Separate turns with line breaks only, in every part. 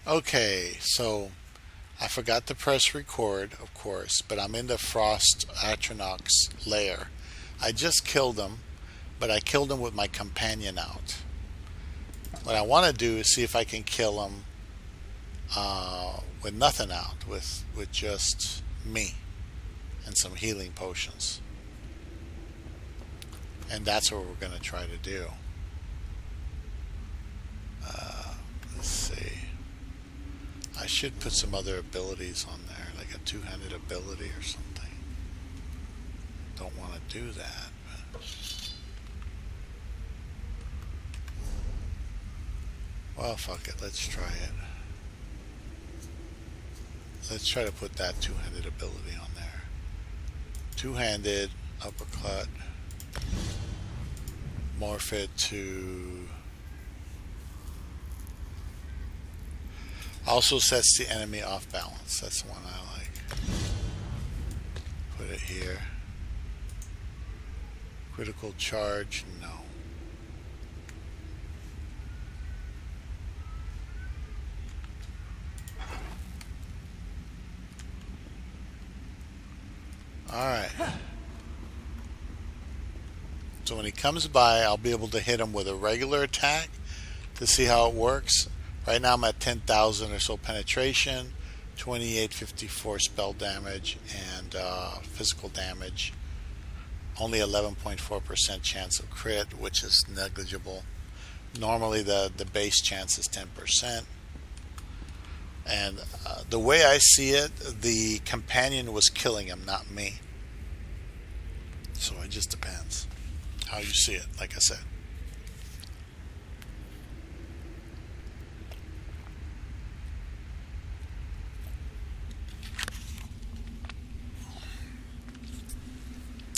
Okay, so I forgot to press record, of course, but I'm in the Frost Atronox lair. I just killed him, but I killed him with my companion out. What I want to do is see if I can kill him with nothing out, with just me and some healing potions. And that's what we're going to try to do. Let's see. I should put some other abilities on there, like a two-handed ability or something. Don't want to do that. Well, fuck it. Let's try it. Let's try to put that two-handed ability on there. Two-handed uppercut. Morph it to. Also sets the enemy off balance. That's the one I like. Put it here. Critical charge, no. Alright. So when he comes by, I'll be able to hit him with a regular attack to see how it works. Right now I'm at 10,000 or so penetration, 2854 spell damage, and physical damage. Only 11.4% chance of crit, which is negligible. Normally the base chance is 10%. And the way I see it, the companion was killing him, not me. So it just depends how you see it, like I said.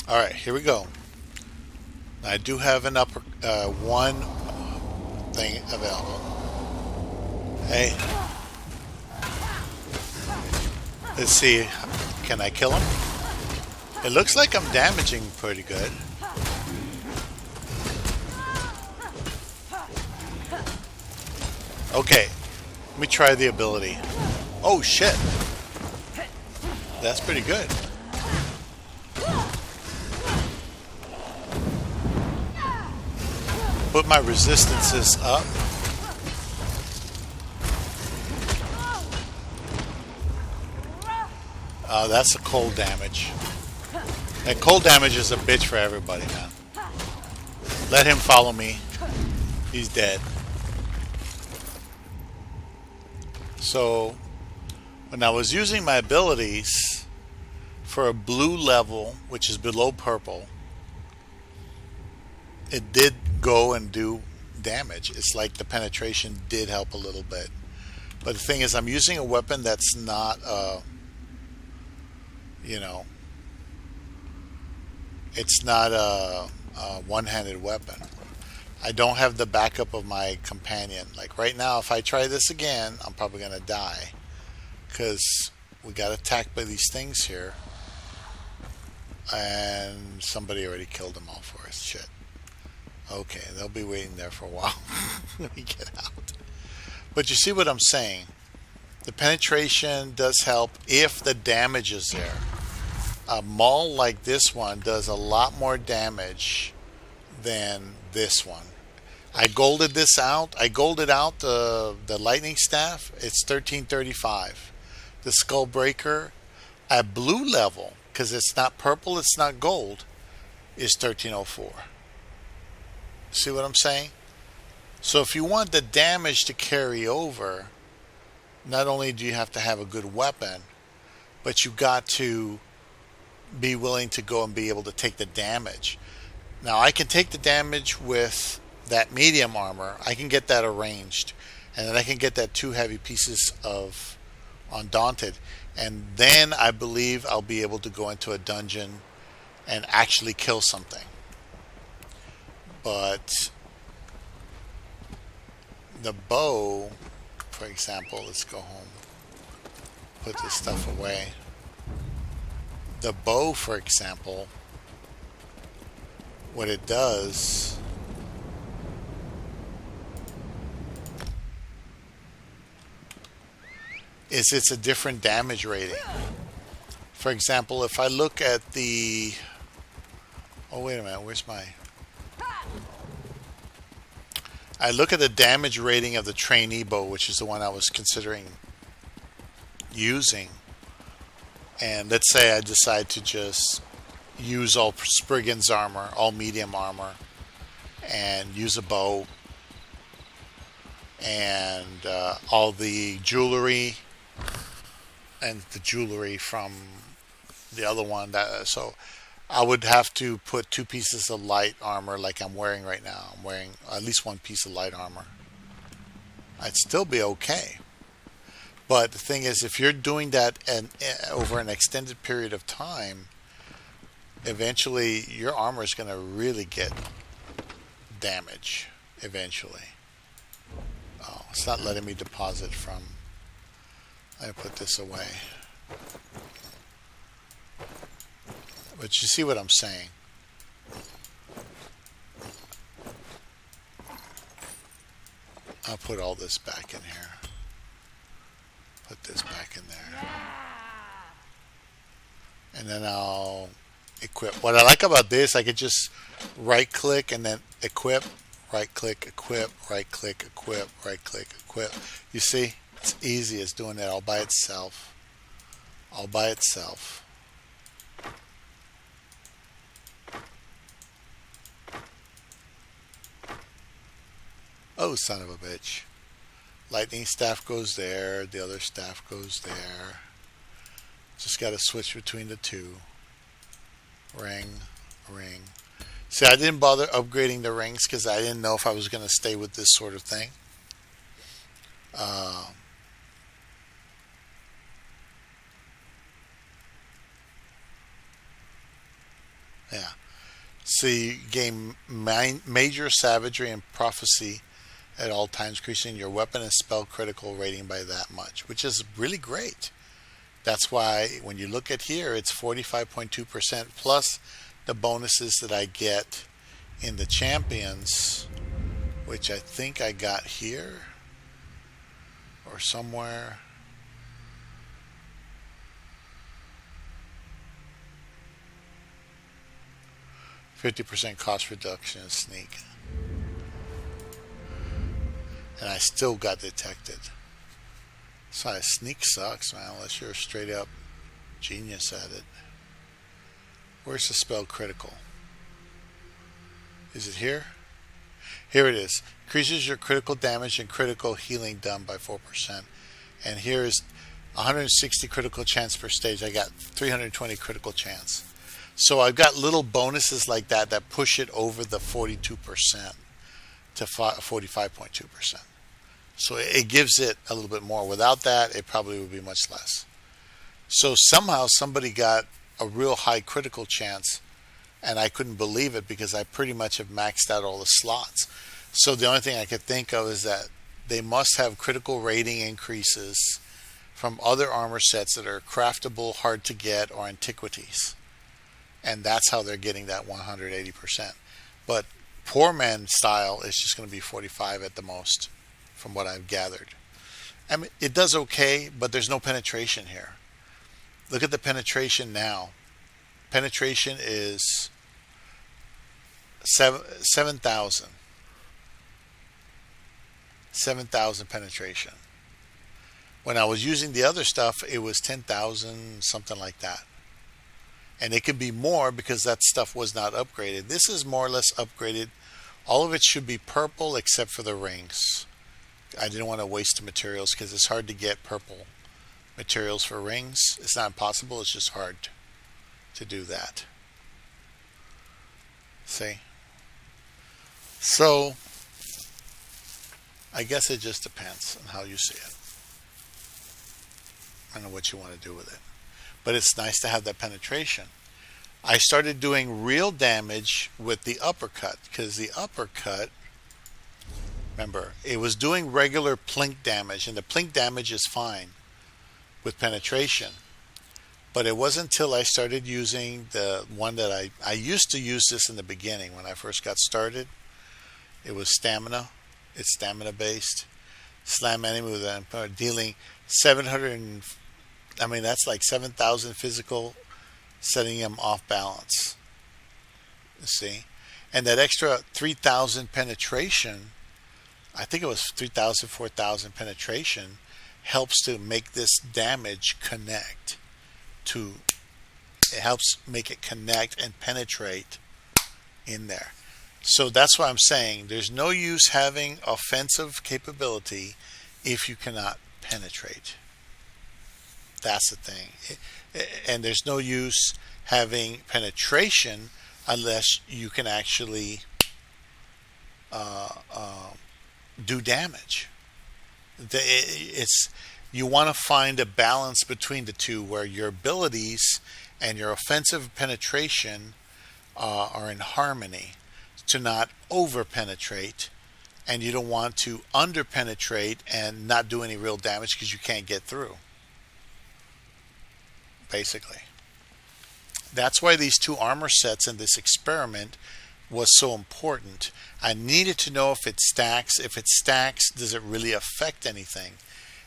All right, here we go. I do have an upper one thing available. Hey, let's see. Can I kill him? It looks like I'm damaging pretty good. Okay, let me try the ability. Oh shit, that's pretty good. Put my resistances up. That's a cold damage. That cold damage is a bitch for everybody, man. Let him follow me. He's dead. So, when I was using my abilities for a blue level, which is below purple, it did go and do damage. It's like the penetration did help a little bit. But the thing is, I'm using a weapon that's not, it's not a one-handed weapon. I don't have the backup of my companion. Like right now, if I try this again, I'm probably going to die. Because we got attacked by these things here. And somebody already killed them all for us. Shit. Okay, they'll be waiting there for a while. Let me get out. But you see what I'm saying? The penetration does help if the damage is there. A maul like this one does a lot more damage than this one. I golded this out. I golded out the lightning staff. It's 1335. The skull breaker at blue level, because it's not purple, it's not gold, is 1304. See what I'm saying? So if you want the damage to carry over, not only do you have to have a good weapon, but you got to be willing to go and be able to take the damage. Now I can take the damage with that medium armor. I can get that arranged, and then I can get that 2 heavy pieces of Undaunted, and then I believe I'll be able to go into a dungeon and actually kill something. But the bow, for example, let's go home, put this stuff away. The bow, for example, what it does, is it's a different damage rating. For example, if I look at the... Oh, wait a minute. Where's my... I look at the damage rating of the trainee bow, which is the one I was considering using. And let's say I decide to just use all Spriggan's armor, all medium armor, and use a bow, and all the jewelry, and the jewelry from the other one. So I would have to put 2 pieces of light armor like I'm wearing right now. I'm wearing at least 1 piece of light armor. I'd still be okay. But the thing is, if you're doing that over an extended period of time, eventually your armor is going to really get damage eventually. Oh, it's not letting me deposit from... Let me put this away. But you see what I'm saying. I'll put all this back in here. Put this back in there. And then I'll equip. What I like about this, I could just right click and then equip, right click, equip, right click, equip, right click, equip. You see? It's easy as doing that all by itself. All by itself. Oh, son of a bitch. Lightning staff goes there. The other staff goes there. Just got to switch between the two. Ring, ring. See, I didn't bother upgrading the rings because I didn't know if I was going to stay with this sort of thing. Yeah. See, gain major savagery and prophecy at all times, increasing your weapon and spell critical rating by that much, which is really great. That's why when you look at here, it's 45.2% plus the bonuses that I get in the champions, which I think I got here or somewhere. %, cost reduction in sneak. And I still got detected. So sneak sucks, man, unless you're a straight up genius at it. Where's the spell critical? Is it here? Here it is. Increases your critical damage and critical healing done by 4%. And here is 160 critical chance per stage. I got 320 critical chance. So I've got little bonuses like that that push it over the 42% to 45.2%. So it gives it a little bit more. Without that, it probably would be much less. So somehow somebody got a real high critical chance, and I couldn't believe it because I pretty much have maxed out all the slots. So the only thing I could think of is that they must have critical rating increases from other armor sets that are craftable, hard to get, or antiquities. And that's how they're getting that 180%. But poor man style is just going to be 45 at the most, from what I've gathered. I mean, it does okay, but there's no penetration here. Look at the penetration now. Penetration is 7,000. 7,000 penetration. When I was using the other stuff, it was 10,000, something like that. And it could be more because that stuff was not upgraded. This is more or less upgraded. All of it should be purple except for the rings. I didn't want to waste the materials because it's hard to get purple materials for rings. It's not impossible, it's just hard to do that. See? So, I guess it just depends on how you see it. I don't know what you want to do with it. But it's nice to have that penetration. I started doing real damage with the uppercut because the uppercut, remember, it was doing regular plink damage, and the plink damage is fine with penetration. But it wasn't until I started using the one that I used to use this in the beginning when I first got started. It was stamina. It's stamina based. Slam enemy with an dealing 700. I mean, that's like 7,000 physical, setting him off balance. You see? And that extra 3,000 penetration, I think it was 3,000, 4,000 penetration, helps to make this damage connect to, it helps make it connect and penetrate in there. So that's why I'm saying there's no use having offensive capability if you cannot penetrate. That's the thing. And there's no use having penetration unless you can actually do damage. It's, you want to find a balance between the two where your abilities and your offensive penetration are in harmony, to not over penetrate, and you don't want to under penetrate and not do any real damage because you can't get through. Basically, that's why these two armor sets in this experiment was so important. I needed to know if it stacks. If it stacks, does it really affect anything?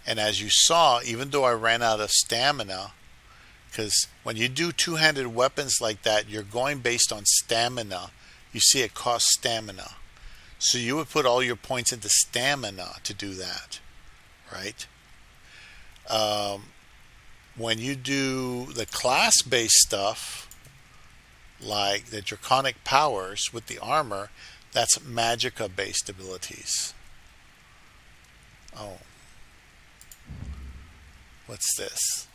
And as you saw, even though I ran out of stamina, because when you do two-handed weapons like that, you're going based on stamina. You see, it costs stamina. So you would put all your points into stamina to do that, right? When you do the class-based stuff, like the draconic powers with the armor, that's magicka-based abilities. Oh. What's this?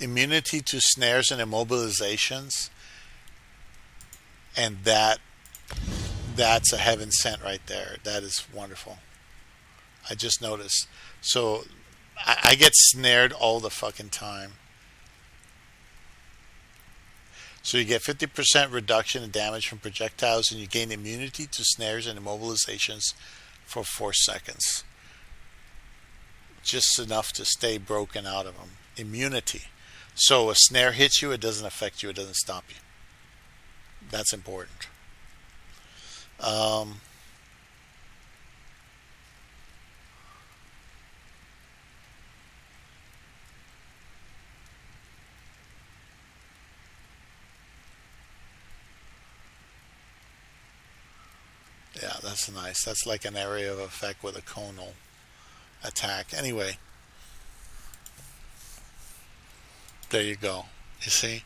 Immunity to snares and immobilizations. And that's a heaven sent right there. That is wonderful. I just noticed. So I get snared all the fucking time. So you get 50% reduction in damage from projectiles, and you gain immunity to snares and immobilizations for 4 seconds. Just enough to stay broken out of them. Immunity. So a snare hits you, it doesn't affect you, it doesn't stop you. That's important. Yeah, that's nice. That's like an area of effect with a conal attack. Anyway, there you go. You see?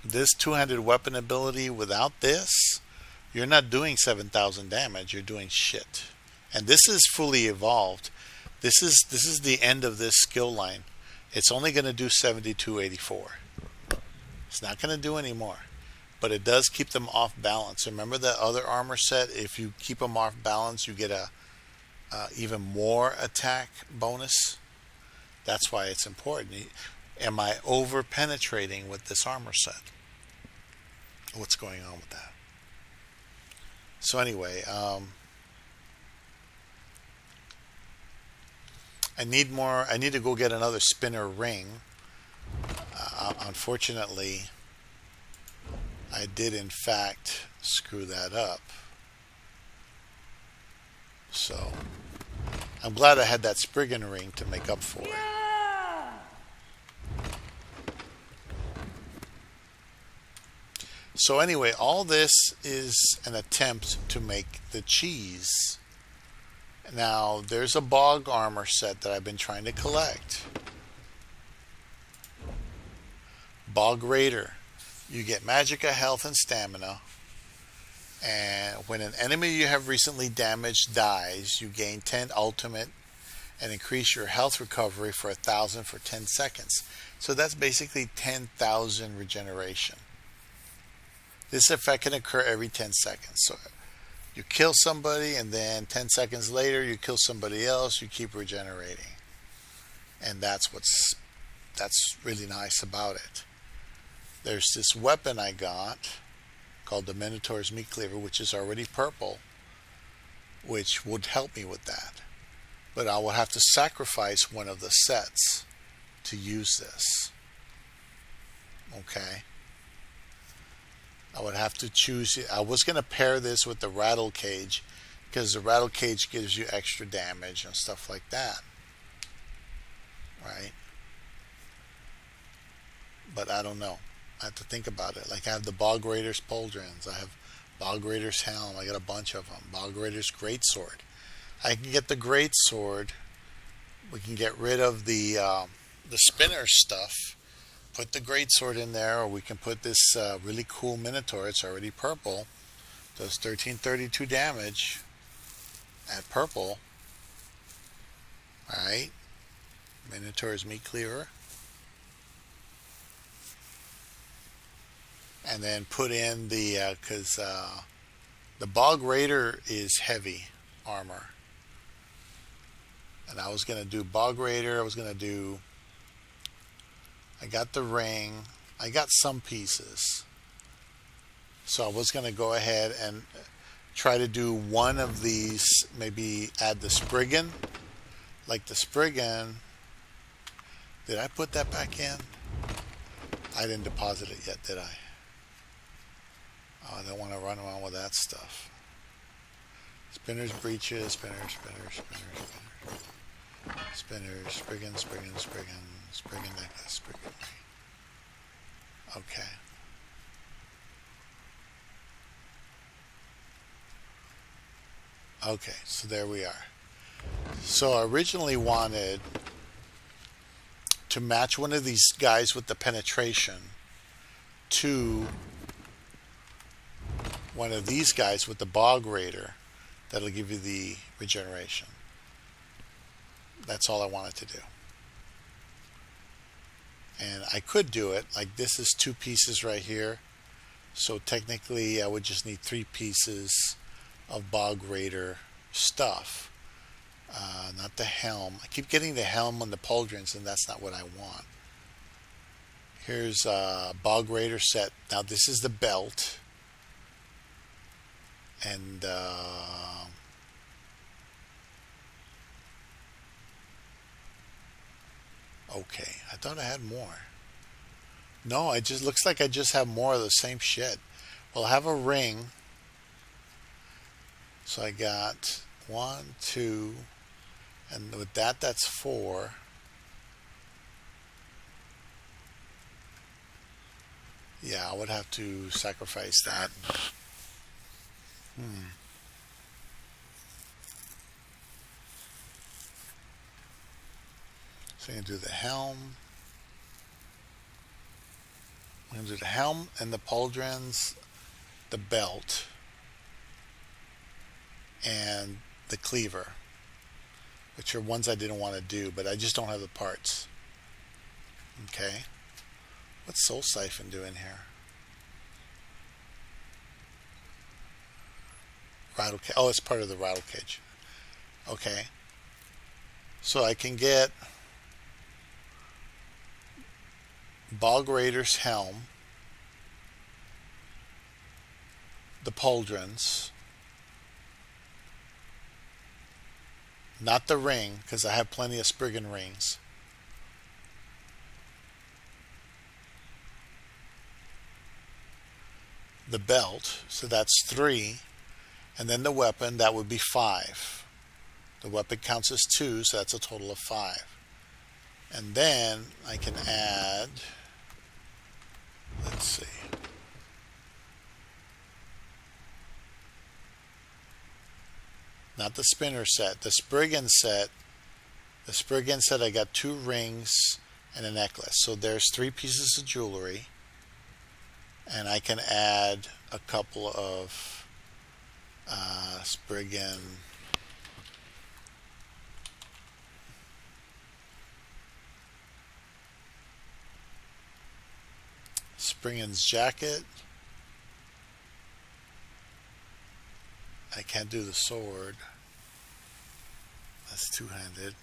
This two-handed weapon ability, without this, you're not doing 7,000 damage. You're doing shit. And this is fully evolved. This is the end of this skill line. It's only going to do 7284. It's not going to do any more. But it does keep them off balance. Remember that other armor set? If you keep them off balance, you get a even more attack bonus. That's why it's important. Am I over penetrating with this armor set? What's going on with that? So anyway, I need more. I need to go get another spinner ring. Unfortunately, I did in fact screw that up. So I'm glad I had that Spriggan ring to make up for it. So anyway, all this is an attempt to make the cheese. Now, there's a bog armor set that I've been trying to collect. Bog Raider. You get magicka, health, and stamina. And when an enemy you have recently damaged dies, you gain 10 ultimate and increase your health recovery for 1,000 for 10 seconds. So that's basically 10,000 regeneration. This effect can occur every 10 seconds. So you kill somebody, and then 10 seconds later, you kill somebody else. You keep regenerating, and that's really nice about it. There's this weapon I got called the Minotaur's Meat Cleaver, which is already purple, which would help me with that. But I will have to sacrifice one of the sets to use this. Okay. I would have to choose. I was going to pair this with the rattle cage because the rattle cage gives you extra damage and stuff like that. Right? But I don't know. I have to think about it. Like I have the Bog Raiders Pauldrons. I have Bog Raiders Helm. I got a bunch of them. Bog Raiders Greatsword. I can get the Greatsword. We can get rid of the spinner stuff. Put the Greatsword in there, or we can put this really cool Minotaur. It's already purple. Does 1332 damage at purple. Alright. Minotaur is meat cleaver. And then put in the, because the Bog Raider is heavy armor. And I was going to do Bog Raider. I got the ring. I got some pieces. So I was going to go ahead and try to do one of these, maybe add the Spriggan. Like the Spriggan. Did I put that back in? I didn't deposit it yet, did I? Oh, I don't want to run around with that stuff. Spinners, breeches, spinners, Spriggan, necklace, Spriggan. Okay. Okay, so there we are. So I originally wanted to match one of these guys with the penetration to one of these guys with the Bog Raider. That'll give you the regeneration. That's all I wanted to do. And I could do it like this is 2 pieces right here. So technically I would just need 3 pieces of Bog Raider stuff. Not the helm. I keep getting the helm on the pauldrons, and that's not what I want. Here's a Bog Raider set. Now this is the belt. And okay, I thought I had more. No, it just looks like I just have more of the same shit. Well, I have a ring. So I got 1, 2, and with that, that's 4. Yeah, I would have to sacrifice that. So I'm going to do the helm. I'm going to do the helm and the pauldrons, the belt, and the cleaver, which are ones I didn't want to do, but I just don't have the parts. Okay. What's Soul Siphon doing here? Rattle cage. Oh, it's part of the rattle cage. Okay. So I can get Bog Raider's helm, the pauldrons, not the ring, because I have plenty of Spriggan rings. The belt, so that's 3. And then the weapon, that would be 5. The weapon counts as 2, so that's a total of 5. And then I can add, let's see, not the spinner set, the Spriggan set. The Spriggan set, I got 2 rings and a necklace. So there's 3 pieces of jewelry. And I can add a couple of Spriggan Spriggan's jacket. I can't do the sword. That's 2-handed.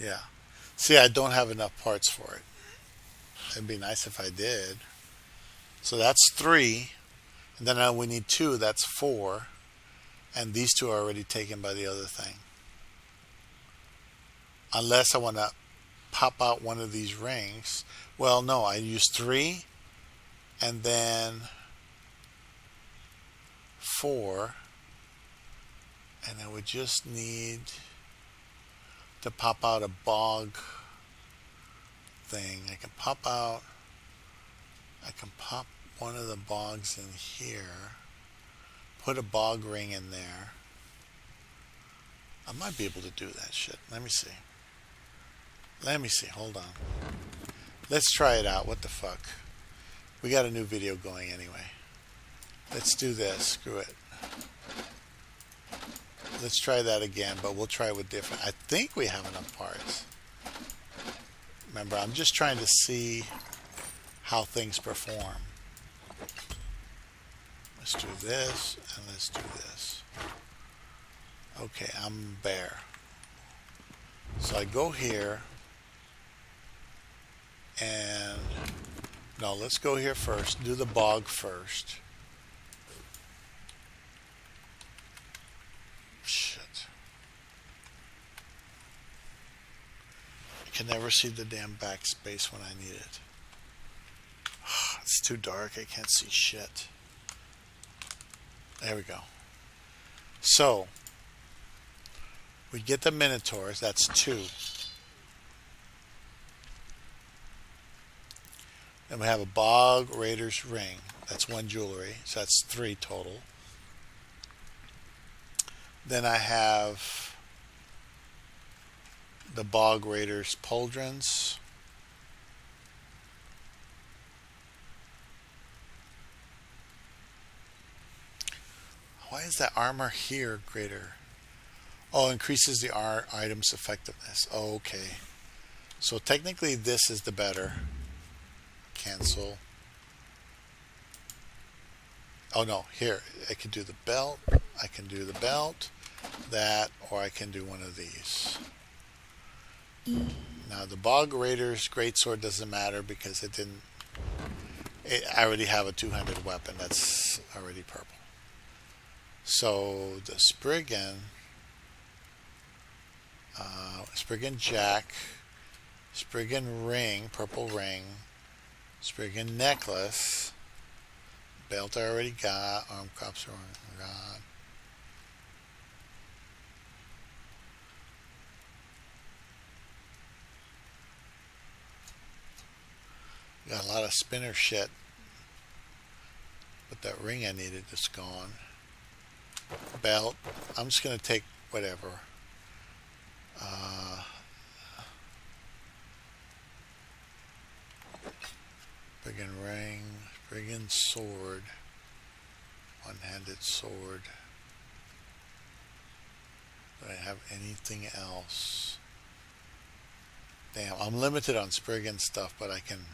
Yeah. See, I don't have enough parts for it. It'd be nice if I did. So that's 3. And then we need 2. That's 4. And these two are already taken by the other thing. Unless I want to pop out one of these rings. Well, no, I use 3 and then 4. And I would just need to pop out a bog thing. I can pop one of the bogs in here, put a bog ring in there. I might be able to do that shit. Let me see. Hold on. Let's try it out. What the fuck? We got a new video going anyway. Let's do this. Screw it. Let's try that again, but we'll try it with different. I think we have enough parts. Remember, I'm just trying to see how things perform. Let's do this, and let's do this. Okay, I'm bare. So I go here, and no, let's go here first. Do the bog first. Shit. I can never see the damn backspace when I need it. It's too dark. I can't see shit. There we go. So, we get the Minotaurs. That's 2. Then we have a Bog Raiders ring. That's 1 jewelry. So that's 3 total. Then I have the Bog Raiders pauldrons. Why is that armor here greater? Oh, increases the item's effectiveness. Oh, okay. So technically this is the better. Cancel. Oh no, here. I can do the belt. I can do the belt. That, or I can do one of these. Now the Bog Raiders Greatsword doesn't matter because it didn't. I already have a 200 weapon. That's already purple. So the Spriggan Jack, Spriggan ring, purple ring, Spriggan necklace, belt I already got, arm crops I already got. Got a lot of spinner shit, but that ring I needed is gone. Belt, I'm just going to take whatever. Spriggan ring, Spriggan sword, one-handed sword. Do I have anything else? Damn, I'm limited on Spriggan stuff, but I can.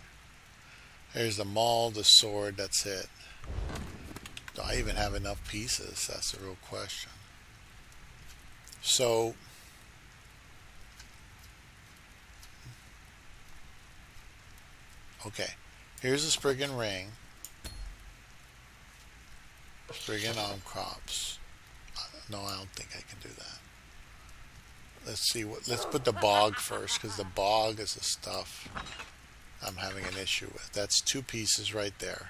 There's the maul, the sword, that's it. Do I even have enough pieces? That's the real question. So, okay, here's a Spriggan ring. Spriggan arm crops. No, I don't think I can do that. Let's see what. Let's put the bog first, because the bog is the stuff I'm having an issue with. That's 2 pieces right there.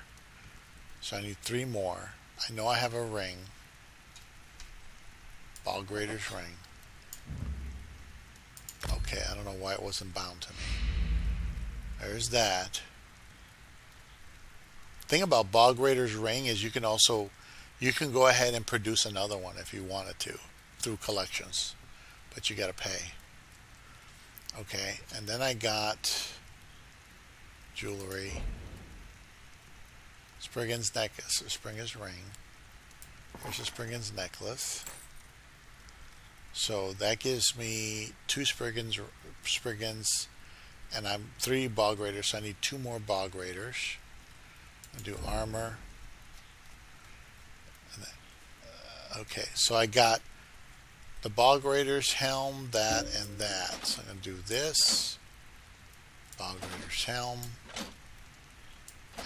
So I need 3 more. I know I have a ring. Bog Raiders ring. Okay, I don't know why it wasn't bound to me. There's that. Thing about Bog Raiders ring is you can go ahead and produce another one if you wanted to through collections, but you got to pay. Okay, and then I got jewelry. Spriggan's necklace, Spriggan's ring. Here's a Spriggan's necklace. So that gives me 2 Spriggans, and I'm 3 Bog Raiders, so I need 2 more Bog Raiders. I do armor. And then, okay, so I got the Bog Raiders helm, that, and that. So I'm going to do this. Bog Raiders helm.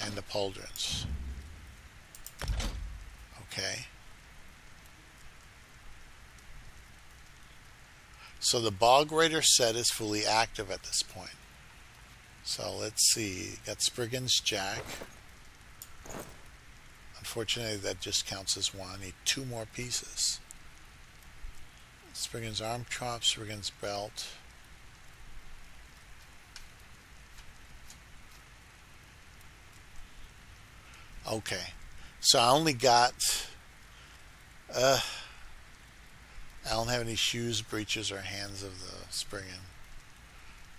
And the pauldrons. Okay. So the Bog Raider set is fully active at this point. So let's see. Got Spriggan's Jack. Unfortunately, that just counts as one. I need two more pieces. Spriggan's Arm Chop, Spriggan's Belt. Okay. So I only got... I don't have any shoes, breeches, or hands of the Spriggan.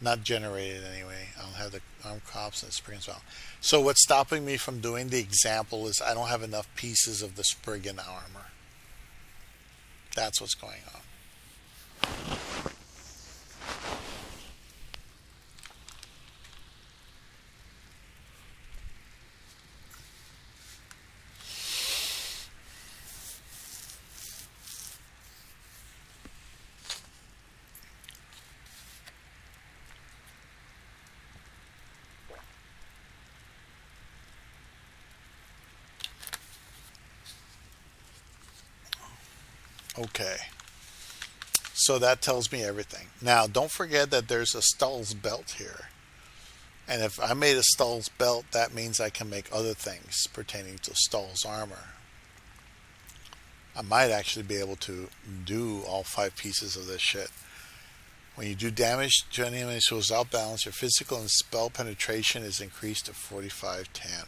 Not generated anyway. I don't have the arm cops and the Spriggan's Belt. So what's stopping me from doing the example is I don't have enough pieces of the Spriggan armor. That's what's going on. Okay. So that tells me everything. Now, don't forget that there's a Stull's belt here. And if I made a Stull's belt, that means I can make other things pertaining to Stull's armor. I might actually be able to do all 5 pieces of this shit. When you do damage to any enemy who is outbalanced, your physical and spell penetration is increased to 45-10.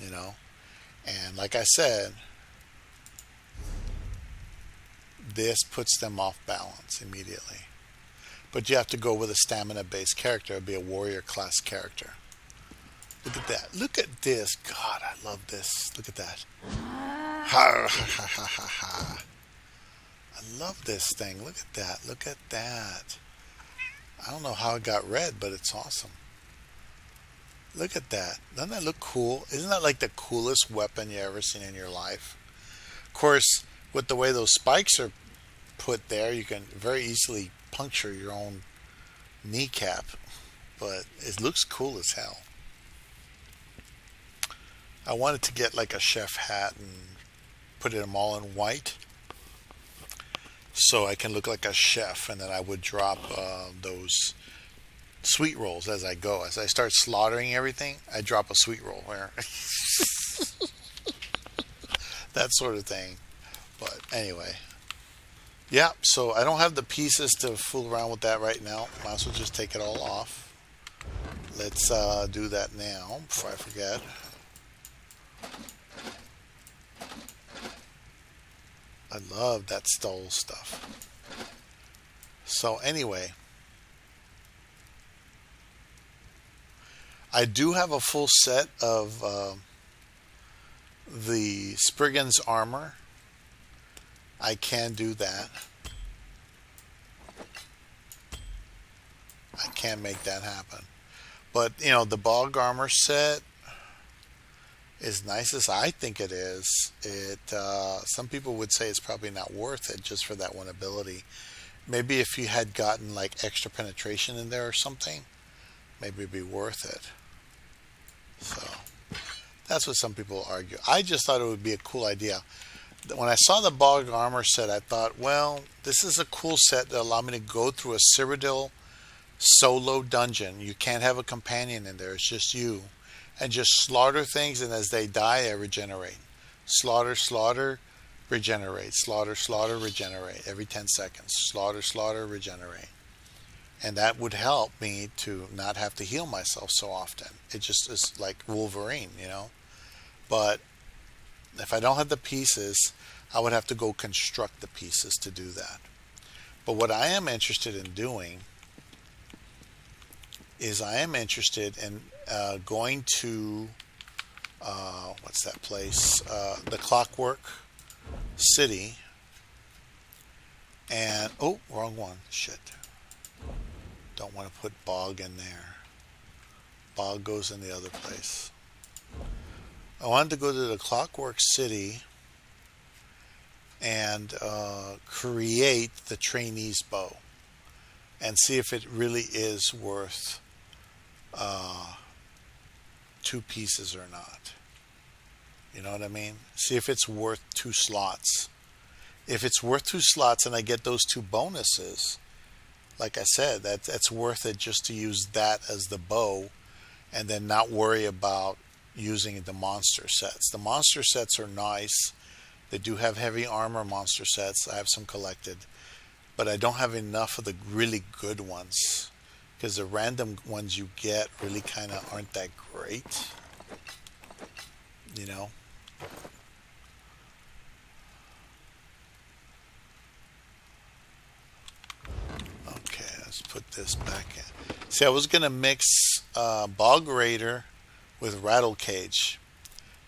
You know? And like I said, this puts them off balance immediately. But you have to go with a stamina-based character. It'll be a warrior class character. Look at that. Look at this. God, I love this. Look at that. Ha, ha, ha, ha, ha, ha. I love this thing. Look at that. Look at that. I don't know how it got red, but it's awesome. Look at that. Doesn't that look cool? Isn't that like the coolest weapon you ever seen in your life? Of course, with the way those spikes are put there, you can very easily puncture your own kneecap. But it looks cool as hell. I wanted to get like a chef hat and put them all in white, so I can look like a chef, and then I would drop those sweet rolls as I go. As I start slaughtering everything, I drop a sweet roll where that sort of thing. But anyway, yeah, so I don't have the pieces to fool around with that right now. Might as well just take it all off. Let's do that now before I forget. I love that Stull stuff. So anyway, I do have a full set of the Spriggan's armor. I can do that. I can make that happen. But, you know, the Bog armor set, as nice as I think it is, some people would say it's probably not worth it just for that one ability. Maybe if you had gotten like extra penetration in there or something, maybe it'd be worth it. So that's what some people argue. I just thought it would be a cool idea. When I saw the Bog armor set, I thought, well, this is a cool set that allow me to go through a Cyrodiil solo dungeon. You can't have a companion in there. It's just you. And just slaughter things, and as they die, I regenerate. Slaughter, slaughter, regenerate. Slaughter, slaughter, regenerate. Every 10 seconds. Slaughter, slaughter, regenerate. And that would help me to not have to heal myself so often. It just is like Wolverine, you know. But if I don't have the pieces, I would have to go construct the pieces to do that. But what I am interested in doing is I am interested in going to what's that place? The Clockwork City. And oh, wrong one. Shit. Don't want to put Bog in there. Bog goes in the other place. I wanted to go to the Clockwork City and create the trainee's bow and see if it really is worth 2 pieces or not. You know what I mean? See if it's worth 2 slots. If it's worth 2 slots and I get those 2 bonuses, like I said, that's worth it just to use that as the bow and then not worry about using the monster sets. The monster sets are nice. They do have heavy armor monster sets. I have some collected, but I don't have enough of the really good ones because the random ones you get really kind of aren't that great, you know. Okay, let's put this back in. See, I was gonna mix Bog Raider with Rattle Cage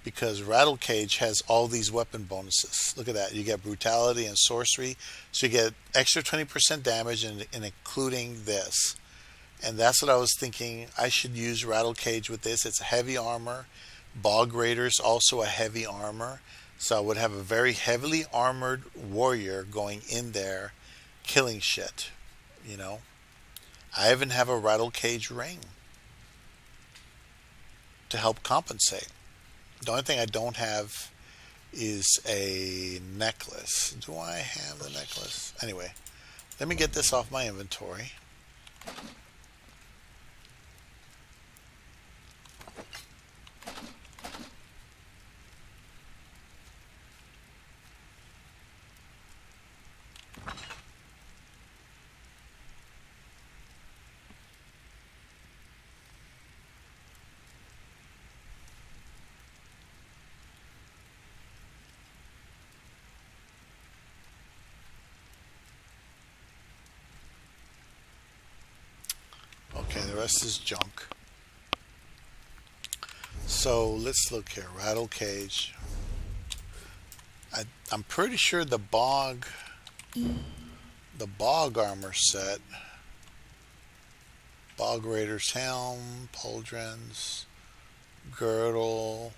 because Rattle Cage has all these weapon bonuses. Look at that. You get Brutality and Sorcery, so you get extra 20% damage and including this. And that's what I was thinking. I should use Rattle Cage with this. It's heavy armor. Bog Raider's also a heavy armor. So I would have a very heavily armored warrior going in there killing shit, you know. I even have a Rattle Cage ring to help compensate. The only thing I don't have is a necklace. Do I have the necklace? Anyway, let me get this off my inventory. Okay, the rest is junk. So let's look here. Rattle Cage. I'm pretty sure the bog armor set. Bog Raider's helm, pauldrons, girdle.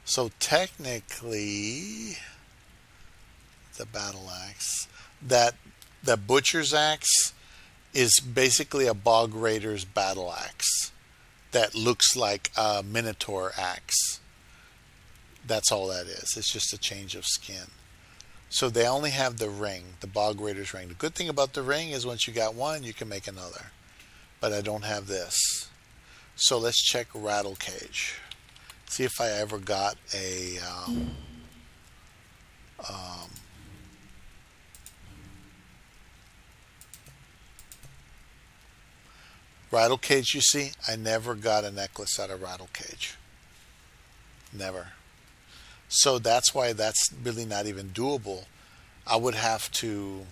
So technically, the battle axe, that butcher's axe is basically a Bog Raider's battle axe that looks like a Minotaur axe. That's all that is. It's just a change of skin. So they only have the ring, the Bog Raider's ring. The good thing about the ring is once you got one, you can make another. But I don't have this. So let's check Rattle Cage. See if I ever got a Rattle Cage. You see, I never got a necklace out of Rattle Cage. Never. So that's why that's really not even doable. I would have to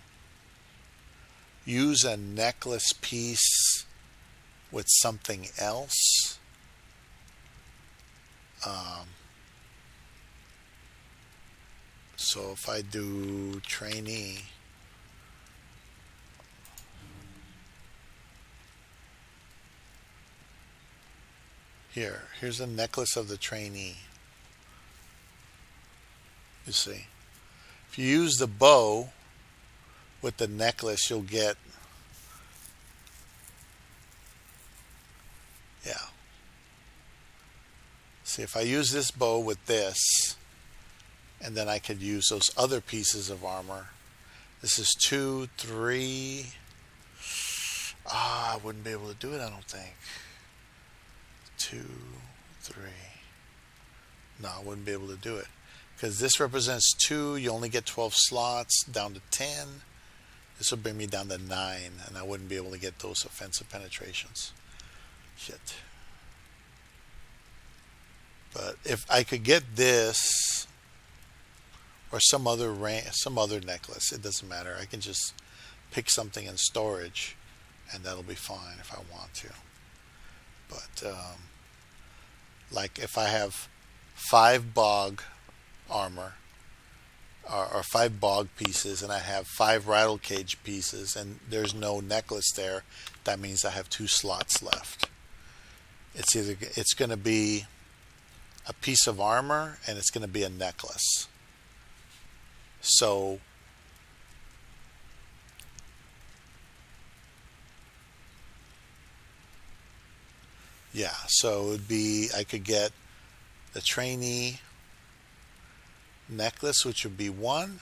use a necklace piece with something else. So if I do trainee, here's a necklace of the trainee. You see, if you use the bow with the necklace, you'll get, yeah. See, if I use this bow with this, and then I could use those other pieces of armor. This is 2, 3. I wouldn't be able to do it, I don't think. 2, 3. No, I wouldn't be able to do it. Because this represents 2, you only get 12 slots, down to 10. This will bring me down to 9, and I wouldn't be able to get those offensive penetrations. Shit. But if I could get this, or some other necklace, it doesn't matter. I can just pick something in storage, and that'll be fine if I want to. But, like if I have 5 bog armor or 5 bog pieces and I have 5 Rattle Cage pieces and there's no necklace there, that means I have 2 slots left. It's going to be a piece of armor and it's going to be a necklace. So yeah, so it would be, I could get the trainee, necklace, which would be 1,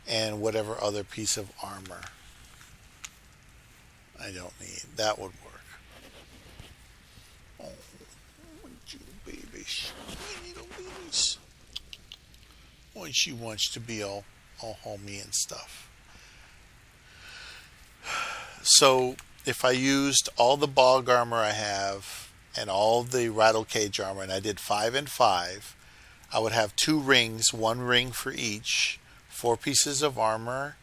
and whatever other piece of armor I don't need. That would work. Oh, you babies. Little babies. Boy, she wants to be all homey and stuff. So if I used all the bog armor I have and all the rattle cage armor, and I did 5 and 5, I would have 2 rings, 1 ring for each, 4 pieces of armor,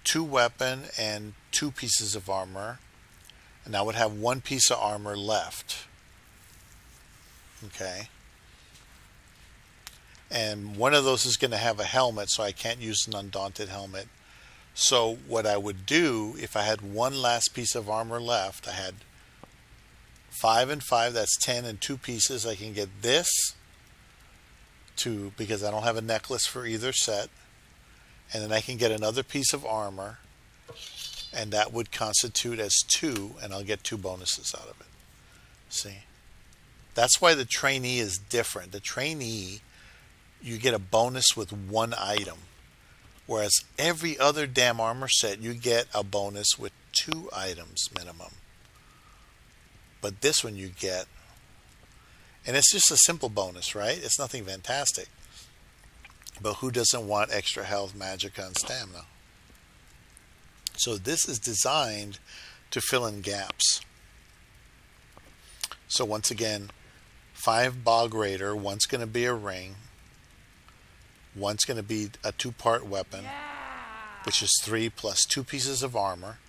2 weapon, and 2 pieces of armor, and I would have 1 piece of armor left. Okay. And one of those is going to have a helmet, so I can't use an Undaunted helmet. So what I would do, if I had 1 last piece of armor left, I had 5 and 5, that's 10, and 2 pieces. I can get this because I don't have a necklace for either set. And then I can get another piece of armor, and that would constitute as 2, and I'll get 2 bonuses out of it. See? That's why the trainee is different. The trainee, you get a bonus with 1 item. Whereas every other damn armor set, you get a bonus with 2 items minimum. But this one you get, and it's just a simple bonus, right? It's nothing fantastic. But who doesn't want extra health, magicka, and stamina? So this is designed to fill in gaps. So once again, 5 Bog Raider, 1's going to be a ring, 1's going to be a 2-part weapon, which is 3 plus 2 pieces of armor,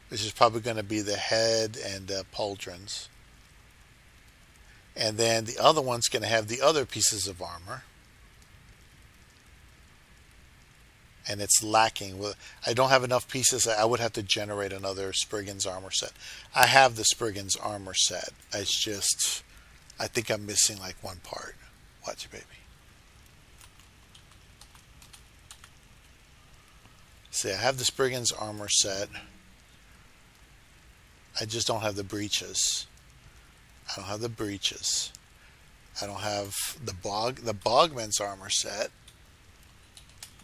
which is probably going to be the head and the pauldrons. And then the other one's going to have the other pieces of armor. And it's lacking. I don't have enough pieces. I would have to generate another Spriggan's armor set. I have the Spriggan's armor set. It's just, I think I'm missing like 1 part. Watch it, baby. See, I have the Spriggan's armor set. I just don't have the breeches. I don't have the breeches. I don't have the Bogman's armor set.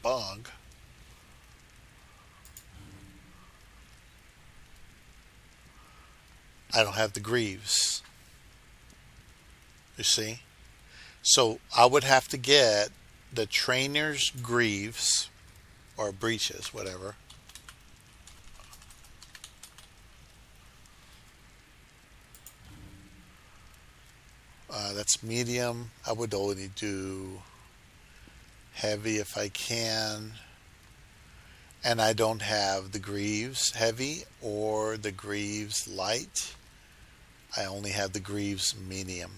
Bog. I don't have the greaves. You see? So I would have to get the trainer's greaves or breeches, whatever. That's medium. I would only do heavy if I can. And I don't have the greaves heavy or the greaves light. I only have the greaves medium.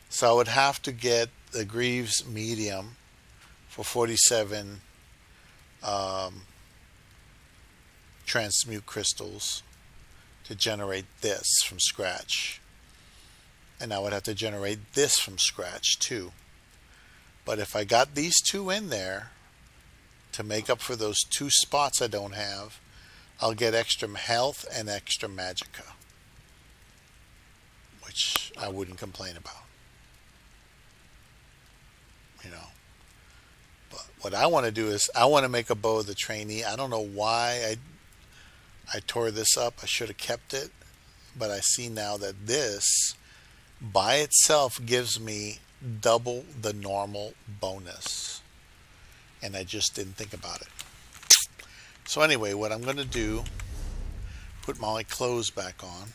So I would have to get the greaves medium for 47 transmute crystals to generate this from scratch. And I would have to generate this from scratch too. But if I got these 2 in there to make up for those 2 spots I don't have, I'll get extra health and extra magicka, which I wouldn't complain about. You know. But what I want to do is I want to make a bow of the trainee. I don't know why I tore this up. I should have kept it. But I see now that this by itself gives me double the normal bonus. And I just didn't think about it. So anyway, what I'm going to do, put my clothes back on.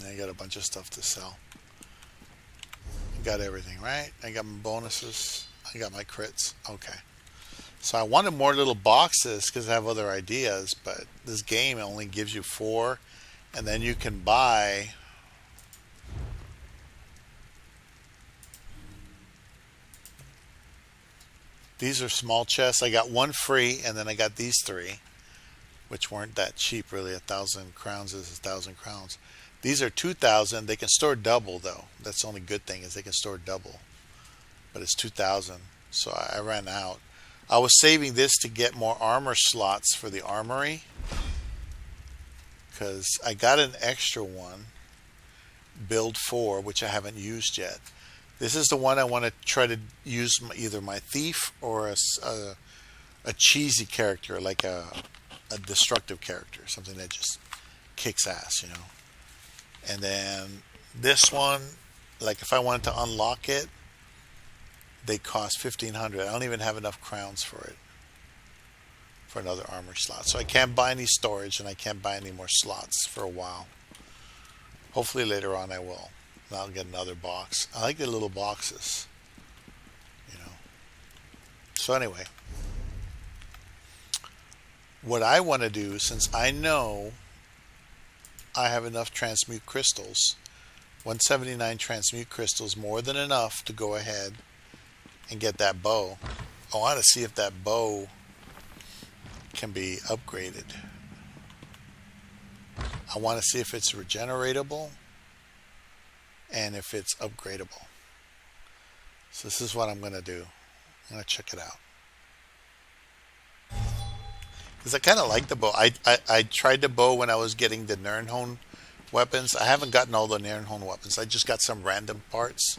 I got a bunch of stuff to sell. I got everything, right? I got my bonuses. I got my crits. Okay. So I wanted more little boxes because I have other ideas, but this game only gives you 4, and then you can buy These are small chests. I got one free, and then I got these three, which weren't that cheap really. 1,000 crowns is 1,000 crowns. These are 2,000. They can store double though. That's the only good thing is they can store double. But it's 2,000, so I ran out. I was saving this to get more armor slots for the armory, because I got an extra one, build 4, which I haven't used yet. This is the one I want to try to use either my thief or a cheesy character, like a destructive character, something that just kicks ass, you know. And then this one, like if I wanted to unlock it, they cost 1,500. I don't even have enough crowns for it, for another armor slot. So I can't buy any storage, and I can't buy any more slots for a while. Hopefully later on I will. I'll get another box. I like the little boxes, you know. So anyway, what I want to do, since I know I have enough transmute crystals, 179 transmute crystals, more than enough to go ahead and get that bow. I want to see if that bow can be upgraded. I want to see if it's regeneratable and if it's upgradable. So this is what I'm going to do. I'm going to check it out. Because I kind of like the bow. I tried the bow when I was getting the Nirnhone weapons. I haven't gotten all the Nirnhone weapons. I just got some random parts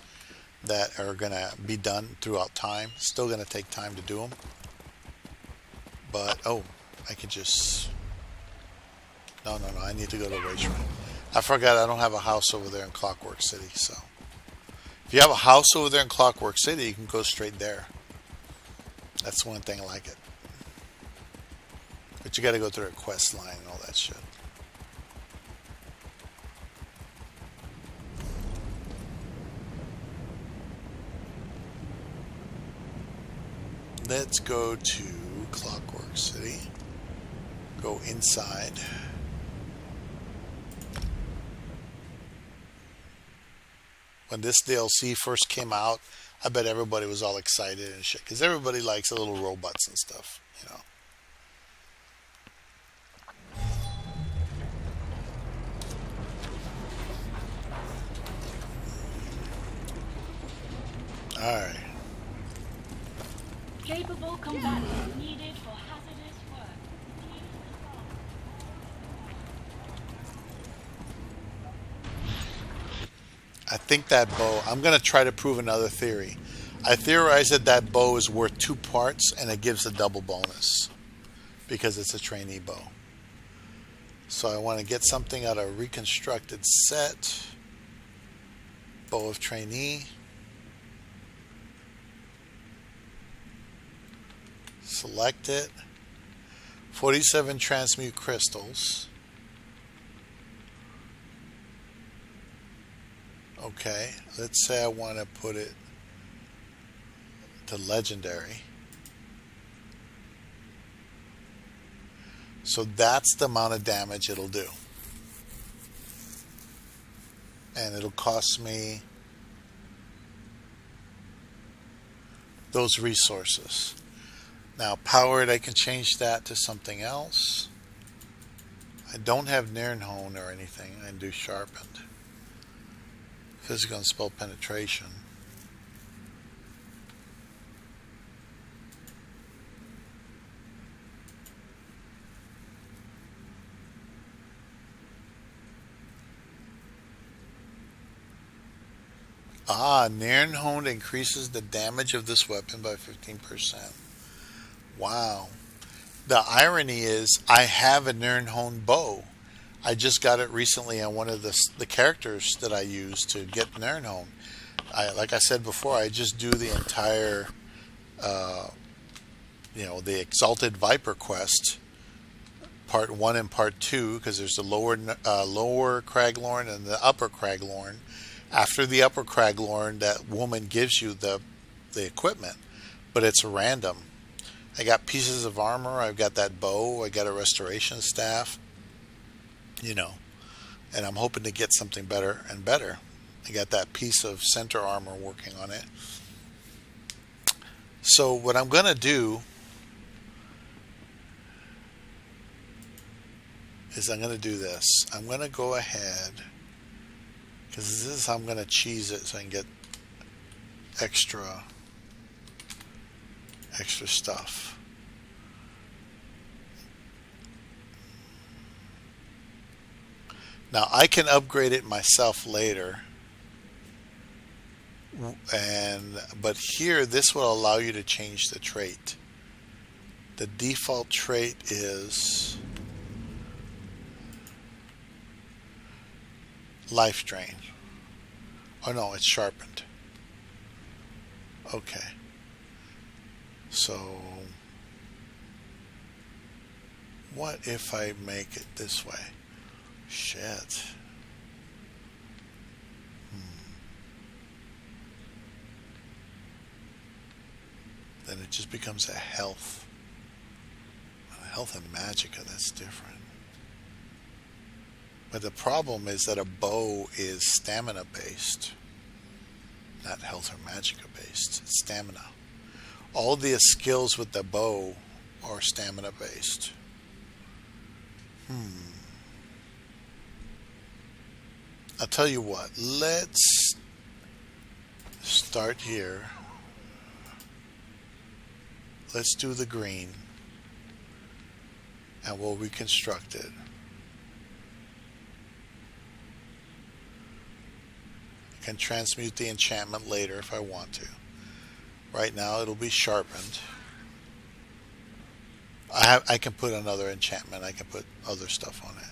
that are going to be done throughout time. Still going to take time to do them. But, oh, I can just... No, I need to go to Rage Run. I forgot I don't have a house over there in Clockwork City, so... If you have a house over there in Clockwork City, you can go straight there. That's one thing I like it. But you gotta go through a quest line and all that shit. Let's go to Clockwork City. Go inside. When this DLC first came out, I bet everybody was all excited and shit, because everybody likes the little robots and stuff, you know. Alright.
Capable combatants needed for hazardous work.
I think that bow, I'm going to try to prove another theory. I theorize that that bow is worth 2 parts and it gives a double bonus because it's a trainee bow. So I want to get something out of reconstructed set. Bow of trainee. Select it. 47 transmute crystals. Okay, let's say I want to put it to legendary. So that's the amount of damage it'll do. And it'll cost me those resources. Now, powered, I can change that to something else. I don't have Nirnhone or anything. I can do sharpened. Physical and spell penetration. Nirnhone increases the damage of this weapon by 15%. Wow. The irony is I have a Nirnhone bow. I just got it recently on one of the characters that I use to get Nirnhone. Like I said before, I just do the entire, the Exalted Viper quest, part 1 and part 2, because there's the lower Craglorn and the upper Craglorn. After the upper Craglorn, that woman gives you the equipment, but it's random. I got pieces of armor. I've got that bow. I got a restoration staff. And I'm hoping to get something better and better. I got that piece of center armor working on it. So what I'm going to do is I'm going to do this. I'm going to go ahead, because this is how I'm going to cheese it so I can get extra stuff. Now I can upgrade it myself later, but here this will allow you to change the trait. The default trait is life drain. Oh no, it's sharpened. Okay. So what if I make it this way? Shit. Then it just becomes a health. Health and magicka, that's different. But the problem is that a bow is stamina based, not health or magicka based. It's stamina. All the skills with the bow are stamina based. I'll tell you what, let's start here. Let's do the green and we'll reconstruct it. I can transmute the enchantment later if I want to. Right now it'll be sharpened. I can put another enchantment. I can put other stuff on it.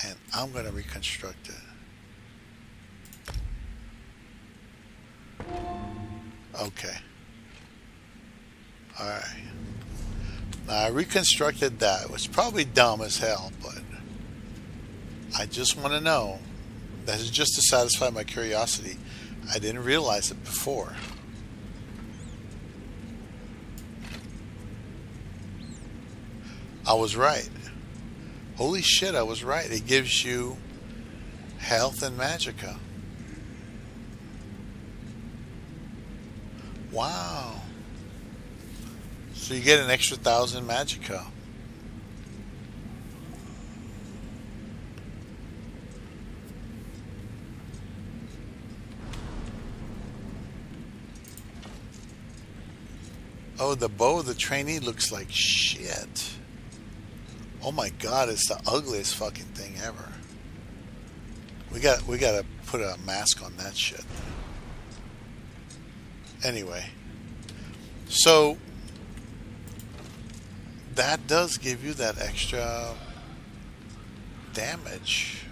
And I'm going to reconstruct it. Okay. Alright. Now I reconstructed that. It was probably dumb as hell, but I just want to know. That is just to satisfy my curiosity. I didn't realize it before. I was right. Holy shit, I was right. It gives you health and magicka. Wow. So you get an extra 1,000 magicka. Oh, the bow of the trainee looks like shit. Oh my god, it's the ugliest fucking thing ever. We gotta put a mask on that shit. Anyway, so that does give you that extra damage.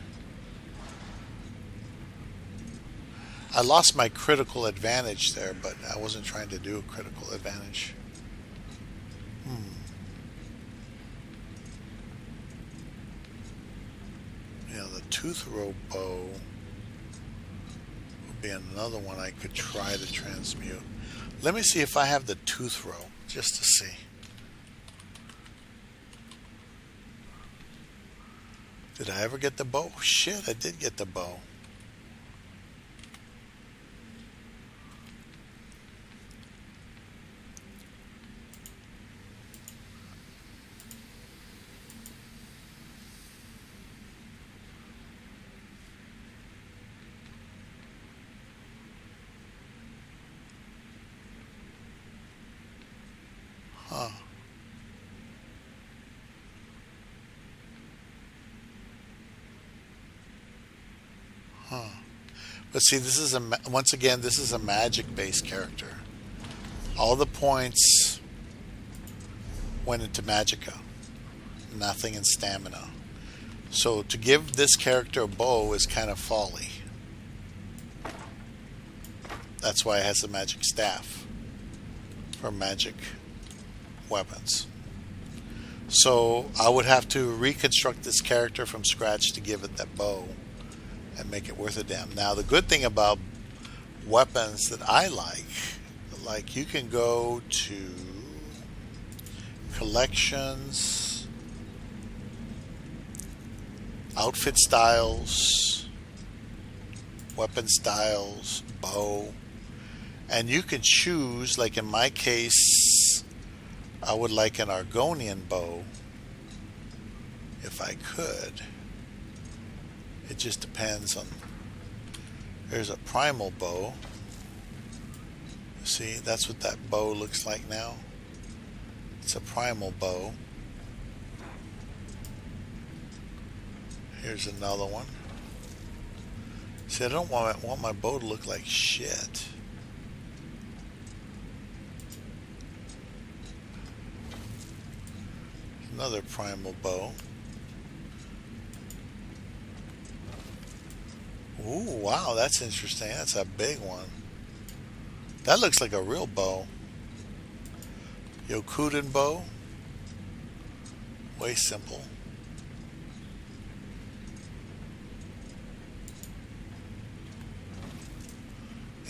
I lost my critical advantage there, but I wasn't trying to do a critical advantage. The tooth row bow would be another one I could try to transmute. Let me see if I have the tooth row, just to see. Did I ever get the bow? Shit, I did get the bow. Huh. But see, this is once again, this is a magic-based character. All the points went into magicka, nothing in stamina. So to give this character a bow is kind of folly. That's why it has the magic staff for magic weapons. So I would have to reconstruct this character from scratch to give it that bow and make it worth a damn. Now the good thing about weapons that I like you can go to collections, outfit styles, weapon styles, bow, and you can choose, like in my case, I would like an Argonian bow if I could. It just depends on. There's a primal bow. See, that's what that bow looks like now. It's a primal bow. Here's another one. See, I don't want my bow to look like shit. Another primal bow. Ooh, wow, that's interesting. That's a big one. That looks like a real bow. Yokuden bow. Way simple.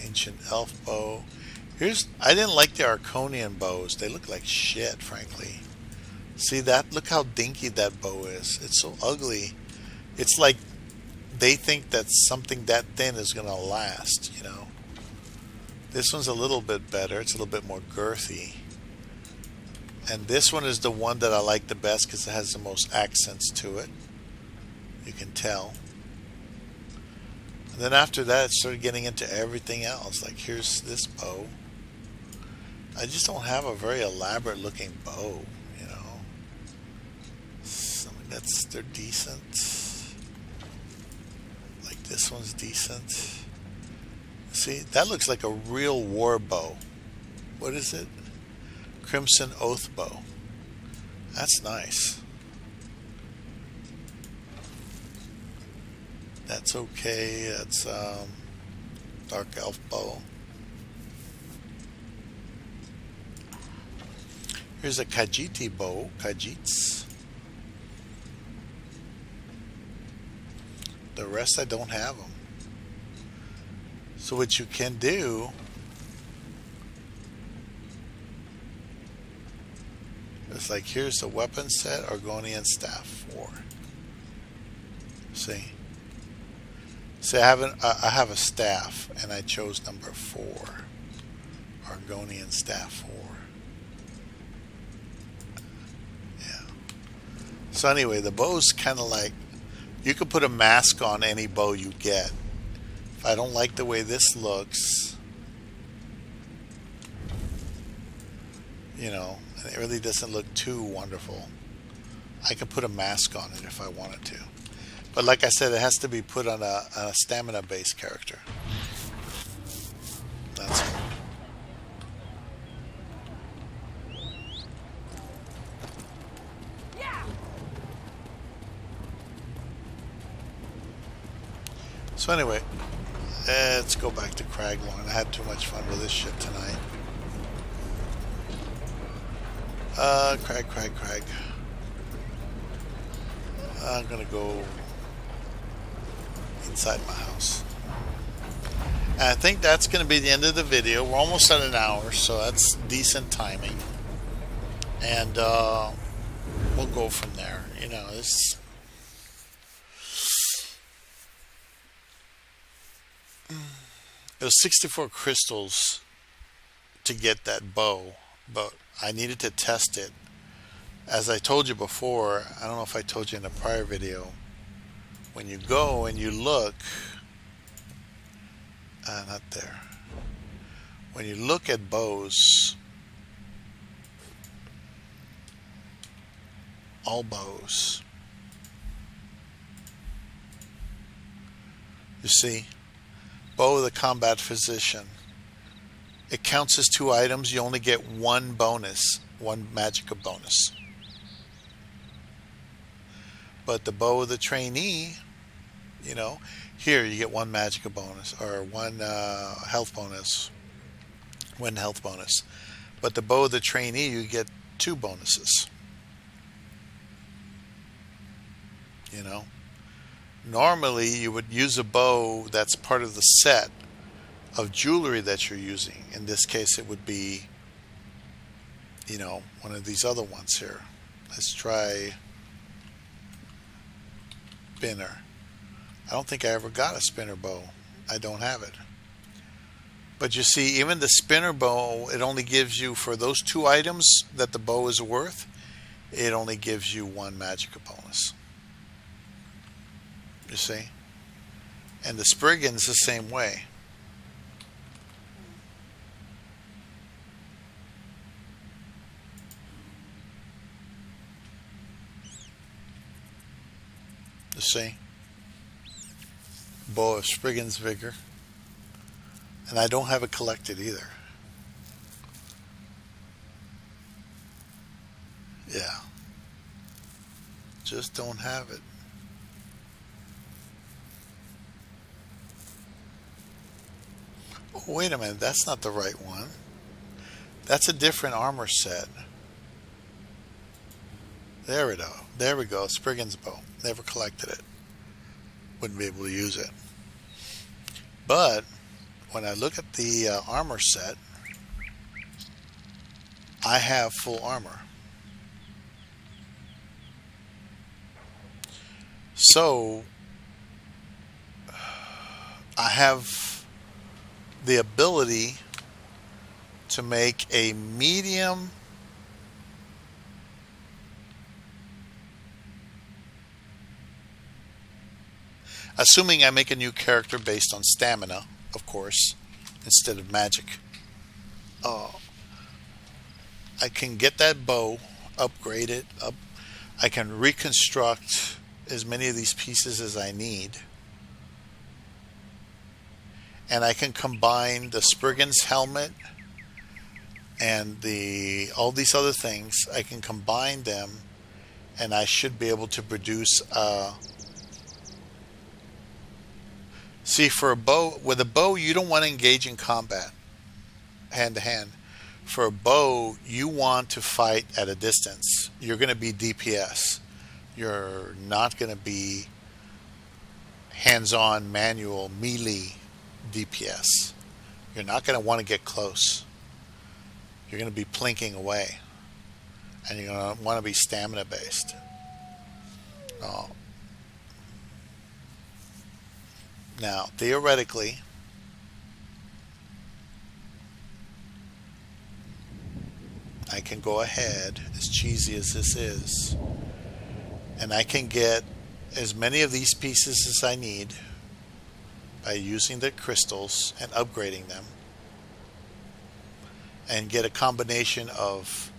Ancient elf bow. I didn't like the Arconian bows. They look like shit, frankly. See that? Look how dinky that bow is. It's so ugly. It's like they think that something that thin is going to last, you know. This one's a little bit better. It's a little bit more girthy. And this one is the one that I like the best because it has the most accents to it. You can tell. And then after that, it started getting into everything else. Like, here's this bow. I just don't have a very elaborate looking bow, you know. They're decent. Like this one's decent. See, that looks like a real war bow. What is it? Crimson Oath bow. That's nice. That's okay. That's Dark Elf bow. Here's a Khajiit bow. Khajiits. The rest I don't have them. So what you can do is like, here's the weapon set, Argonian staff 4. See, I have a staff, and I chose number 4, Argonian staff 4. Yeah. So anyway, the bow's kind of like, you could put a mask on any bow you get. If I don't like the way this looks, you know, and it really doesn't look too wonderful, I could put a mask on it if I wanted to. But like I said, it has to be put on a stamina-based character. That's all. So anyway, let's go back to Craglorn. I had too much fun with this shit tonight. Crag. I'm gonna go inside my house. And I think that's gonna be the end of the video. We're almost at an hour, so that's decent timing. And we'll go from there. You know, this. It was 64 crystals to get that bow, but I needed to test it. As I told you before, I don't know if I told you in a prior video, when you go and you look, not there. When you look at bows, all bows, you see, bow of the combat physician. It counts as 2 items. You only get 1 bonus, 1 magicka bonus. But the bow of the trainee, you know, here you get 1 magicka bonus or 1 health bonus, 1 health bonus. But the bow of the trainee, you get 2 bonuses. You know. Normally, you would use a bow that's part of the set of jewelry that you're using. In this case, it would be, you know, one of these other ones here. Let's try spinner. I don't think I ever got a spinner bow I don't have it. But you see, even the spinner bow, it only gives you, for those 2 items that the bow is worth, it only gives you 1 magicka bonus. You see? And the Spriggan's the same way. You see? Bow of Spriggan's Vigor. And I don't have it collected either. Yeah. Just don't have it. Oh, wait a minute. That's not the right one. That's a different armor set. There we go. There we go. Spriggan's bow. Never collected it. Wouldn't be able to use it. But when I look at the armor set, I have full armor. So I have the ability to make a medium assuming I make a new character based on stamina, of course, instead of magic. I can get that bow, upgrade it, I can reconstruct as many of these pieces as I need. And I can combine the Spriggan's helmet and all these other things. I can combine them, and I should be able to produce see, for a bow, with a bow, you don't want to engage in combat hand to hand. For a bow, you want to fight at a distance. You're going to be DPS. You're not going to be hands-on, manual, melee DPS. You're not going to want to get close. You're going to be plinking away. And you're going to want to be stamina based. Now, theoretically, I can go ahead, as cheesy as this is, and I can get as many of these pieces as I need by using the crystals and upgrading them, and get a combination of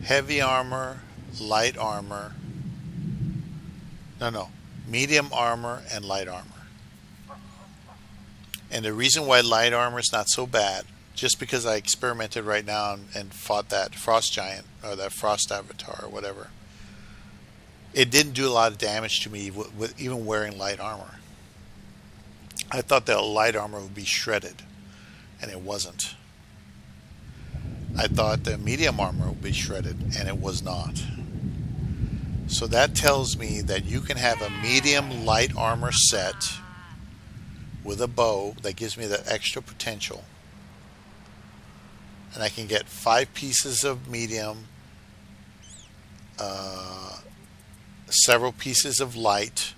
heavy armor, light armor, medium armor and light armor. And the reason why light armor is not so bad, just because I experimented right now and fought that frost giant or that frost avatar or whatever, it didn't do a lot of damage to me with even wearing light armor. I thought that light armor would be shredded, and it wasn't. I thought the medium armor would be shredded, and it was not. So that tells me that you can have a medium light armor set with a bow that gives me that extra potential. And I can get 5 pieces of medium, several pieces of light,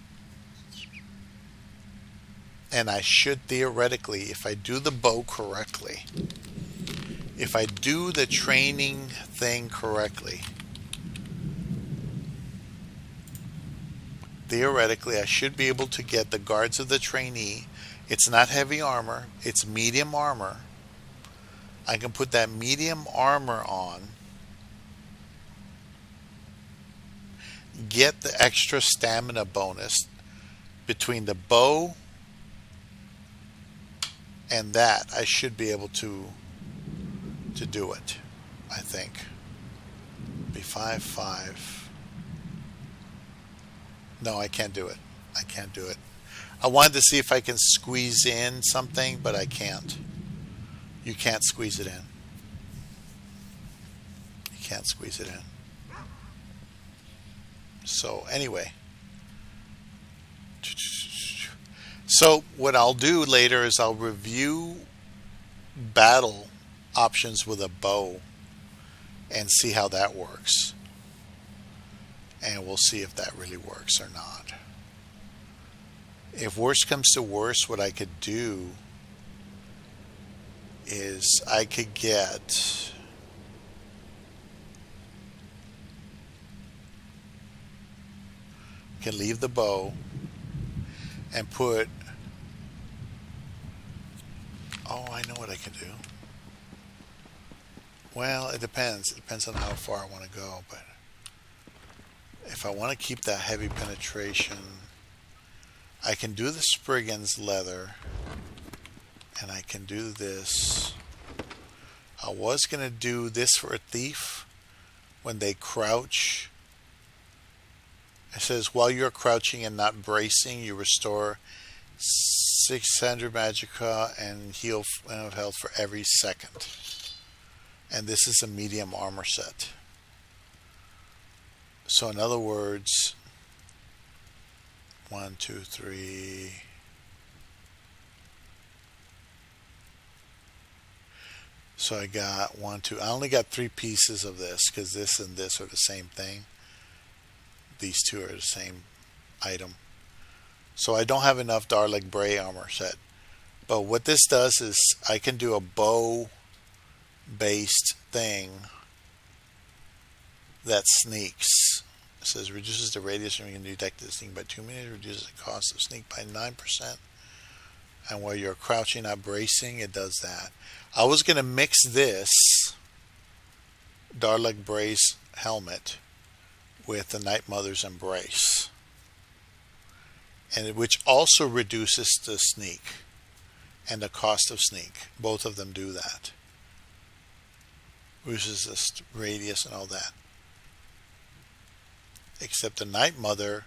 and I should theoretically, if I do the bow correctly, if I do the training thing correctly, theoretically I should be able to get the guards of the trainee. It's not heavy armor, it's medium armor. I can put that medium armor on, get the extra stamina bonus between the bow and that. I should be able to do it, I think. Be 5/5. No, I can't do it. I can't do it. I wanted to see if I can squeeze in something, but I can't. You can't squeeze it in. You can't squeeze it in. So anyway. So what I'll do later is I'll review battle options with a bow and see how that works. And we'll see if that really works or not. If worst comes to worst, what I could do is I could can leave the bow and put, oh, I know what I can do. Well, it depends. It depends on how far I want to go, but if I want to keep that heavy penetration, I can do the Spriggan's leather, and I can do this. I was going to do this for a thief when they crouch. It says, while you're crouching and not bracing, you restore 600 magicka and heal of health for every second. And this is a medium armor set. So in other words, 1, 2, 3. So I got 1, 2. I only got 3 pieces of this because this and this are the same thing. These two are the same item. So I don't have enough Darlik Bray armor set. But what this does is I can do a bow based thing that sneaks. It says reduces the radius and you can detect the sneak by 2 meters, reduces the cost of sneak by 9%. And while you're crouching, not bracing, it does that. I was going to mix this Darlik Bray's helmet with the Night Mother's Embrace, and which also reduces the sneak and the cost of sneak. Both of them do that. Reduces the radius and all that. Except the Night Mother,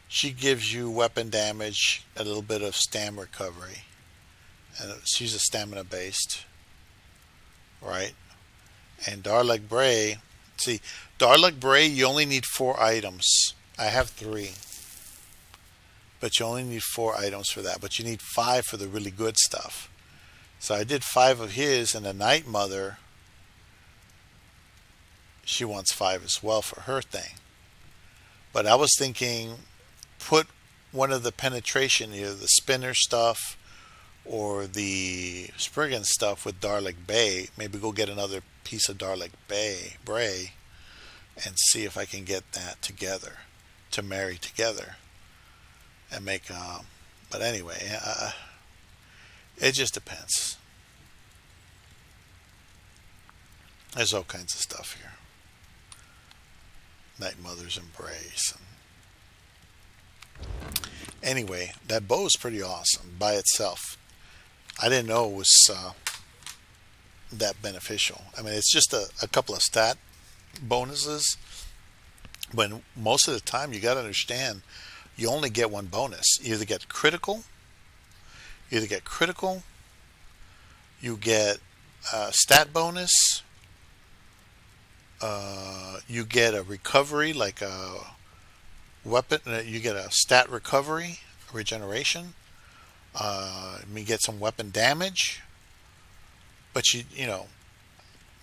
she gives you weapon damage, a little bit of stam recovery. And she's a stamina based. Right? And Darlik Bray, see, Darlik Bray, you only need 4 items. I have 3. But you only need 4 items for that. But you need 5 for the really good stuff. So I did 5 of his, and the Night Mother, she wants 5 as well for her thing. But I was thinking, put one of the penetration, either the spinner stuff or the Spriggan stuff with Darlik Bay. Maybe go get another piece of Darlik Bray and see if I can get that together, to marry together and make. But anyway, it just depends. There's all kinds of stuff here. Night Mother's Embrace. Anyway, that bow is pretty awesome by itself. I didn't know it was that beneficial. I mean, it's just a couple of stat bonuses, but most of the time you got to understand you only get one bonus. You either get critical, you get stat bonus, you get a recovery, like a weapon, you get a stat recovery, regeneration, you get some weapon damage, but you know,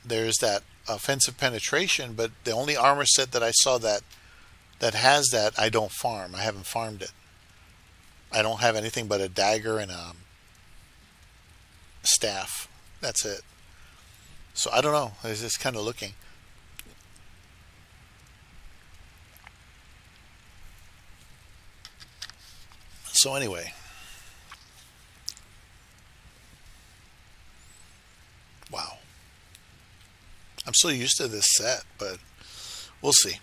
there's that offensive penetration, but the only armor set that I saw that has that, I don't farm. I haven't farmed it. I don't have anything but a dagger and a staff. That's it. So I don't know. I was just kind of looking. So anyway, wow. I'm so used to this set, but we'll see.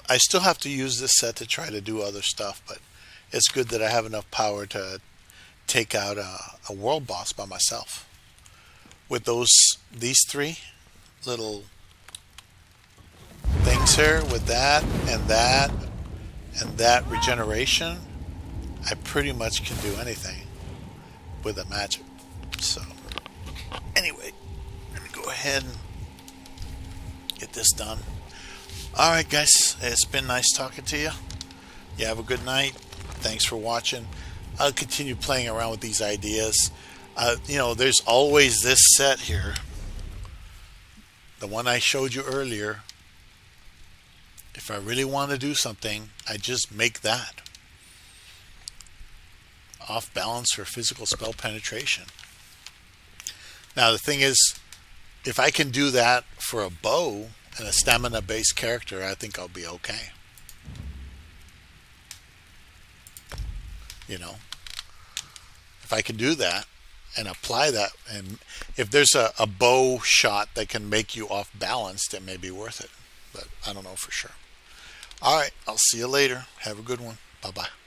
I still have to use this set to try to do other stuff, but it's good that I have enough power to take out a world boss by myself. With these 3 little things here, with that and that and that regeneration, I pretty much can do anything with the magic. So anyway, let me go ahead and get this done. Alright guys, it's been nice talking to you. You have a good night. Thanks for watching. I'll continue playing around with these ideas. You know, there's always this set here. The one I showed you earlier. If I really want to do something, I just make that. off balance for physical spell penetration. Now the thing is, if I can do that for a bow and a stamina based character, I think I'll be okay. You know, if I can do that and apply that, and if there's a bow shot that can make you off balance, it may be worth it. But I don't know for sure. All right, I'll see you later. Have a good one. Bye bye.